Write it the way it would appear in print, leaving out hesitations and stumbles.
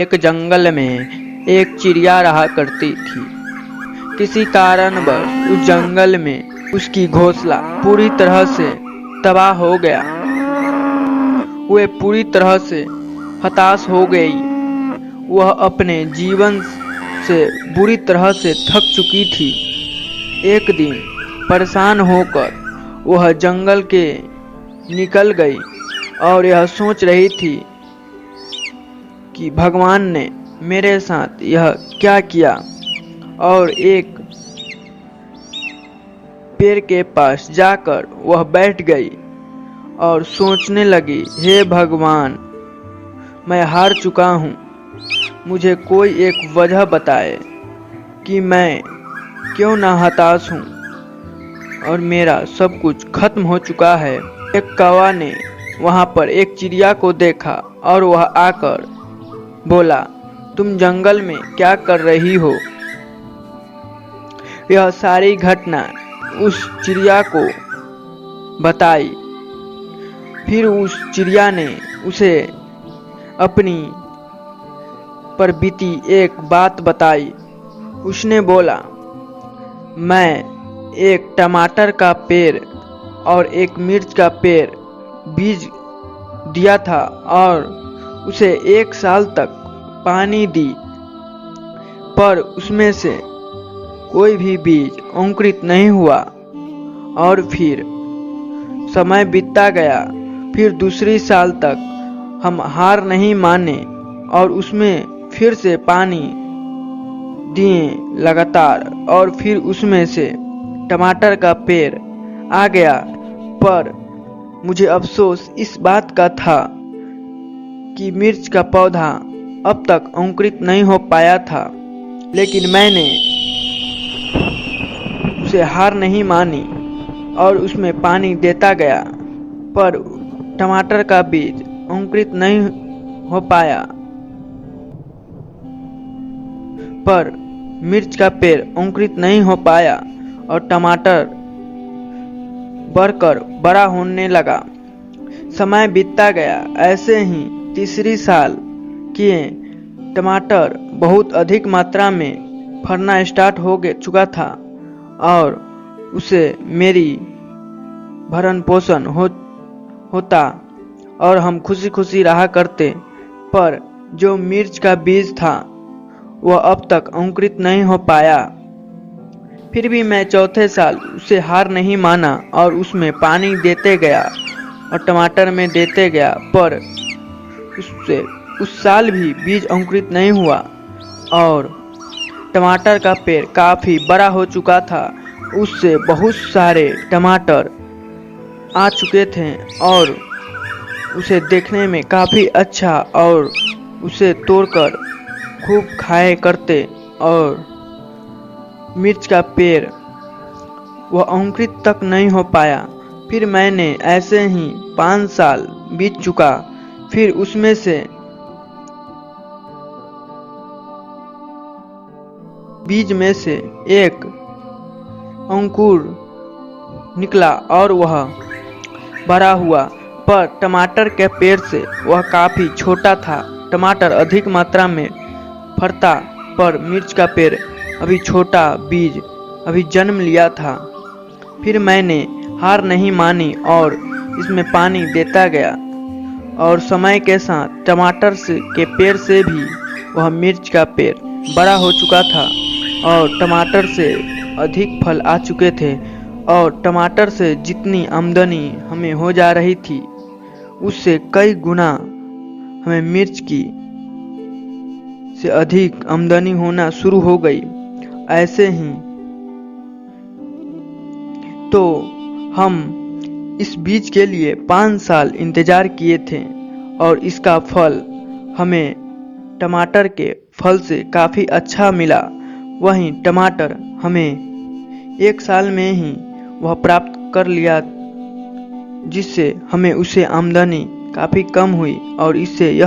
एक जंगल में एक चिड़िया रहा करती थी। किसी कारणवश उस जंगल में उसकी घोंसला पूरी तरह से तबाह हो गया। वह पूरी तरह से हताश हो गई। वह अपने जीवन से बुरी तरह से थक चुकी थी। एक दिन परेशान होकर वह जंगल के निकल गई और यह सोच रही थी कि भगवान ने मेरे साथ यह क्या किया, और एक पेड़ के पास जाकर वह बैठ गई और सोचने लगी, हे भगवान, मैं हार चुका हूँ। मुझे कोई एक वजह बताए कि मैं क्यों ना हताश हूँ और मेरा सब कुछ खत्म हो चुका है। एक कौवा ने वहाँ पर एक चिड़िया को देखा और वह आकर बोला, तुम जंगल में क्या कर रही हो? यह सारी घटना उस चिड़िया को बताई। फिर उस चिड़िया ने उसे अपनी पर बीती एक बात बताई। उसने बोला, मैं एक टमाटर का पेड़ और एक मिर्च का पेड़ बीज दिया था और उसे 1 साल तक पानी दी, पर उसमें से कोई भी बीज अंकुरित नहीं हुआ। और फिर समय बीतता गया। फिर दूसरी साल तक हम हार नहीं माने और उसमें फिर से पानी दिए लगातार, और फिर उसमें से टमाटर का पेड़ आ गया। पर मुझे अफसोस इस बात का था कि मिर्च का पौधा अब तक अंकुरित नहीं हो पाया था, लेकिन मैंने उसे हार नहीं मानी और उसमें पानी देता गया, पर टमाटर का बीज अंकुरित नहीं हो पाया। पर मिर्च का पेड़ अंकुरित नहीं हो पाया और टमाटर बढ़कर बड़ा होने लगा। समय बीतता गया। ऐसे ही तीसरी साल किए टमाटर बहुत अधिक मात्रा में फरना स्टार्ट हो चुका था और उसे मेरी भरण पोषण होता और हम खुशी खुशी रहा करते। पर जो मिर्च का बीज था वह अब तक अंकुरित नहीं हो पाया। फिर भी मैं चौथे साल उसे हार नहीं माना और उसमें पानी देते गया और टमाटर में देते गया, पर उससे उस साल भी बीज अंकुरित नहीं हुआ और टमाटर का पेड़ काफ़ी बड़ा हो चुका था। उससे बहुत सारे टमाटर आ चुके थे और उसे देखने में काफ़ी अच्छा, और उसे तोड़कर खूब खाए करते। और मिर्च का पेड़ वह अंकुरित तक नहीं हो पाया। फिर मैंने ऐसे ही 5 साल बीत चुका। फिर उसमें से बीज में से एक अंकुर निकला और वह बड़ा हुआ, पर टमाटर के पेड़ से वह काफ़ी छोटा था। टमाटर अधिक मात्रा में फरता, पर मिर्च का पेड़ अभी छोटा बीज अभी जन्म लिया था। फिर मैंने हार नहीं मानी और इसमें पानी देता गया, और समय के साथ टमाटर के पेड़ से भी वह मिर्च का पेड़ बड़ा हो चुका था और टमाटर से अधिक फल आ चुके थे। और टमाटर से जितनी आमदनी हमें हो जा रही थी, उससे कई गुना हमें मिर्च की से अधिक आमदनी होना शुरू हो गई। ऐसे ही तो हम इस बीज के लिए 5 साल इंतजार किए थे और इसका फल हमें टमाटर के फल से काफ़ी अच्छा मिला। वहीं टमाटर हमें 1 साल में ही वह प्राप्त कर लिया, जिससे हमें उसे आमदनी काफ़ी कम हुई और इससे यह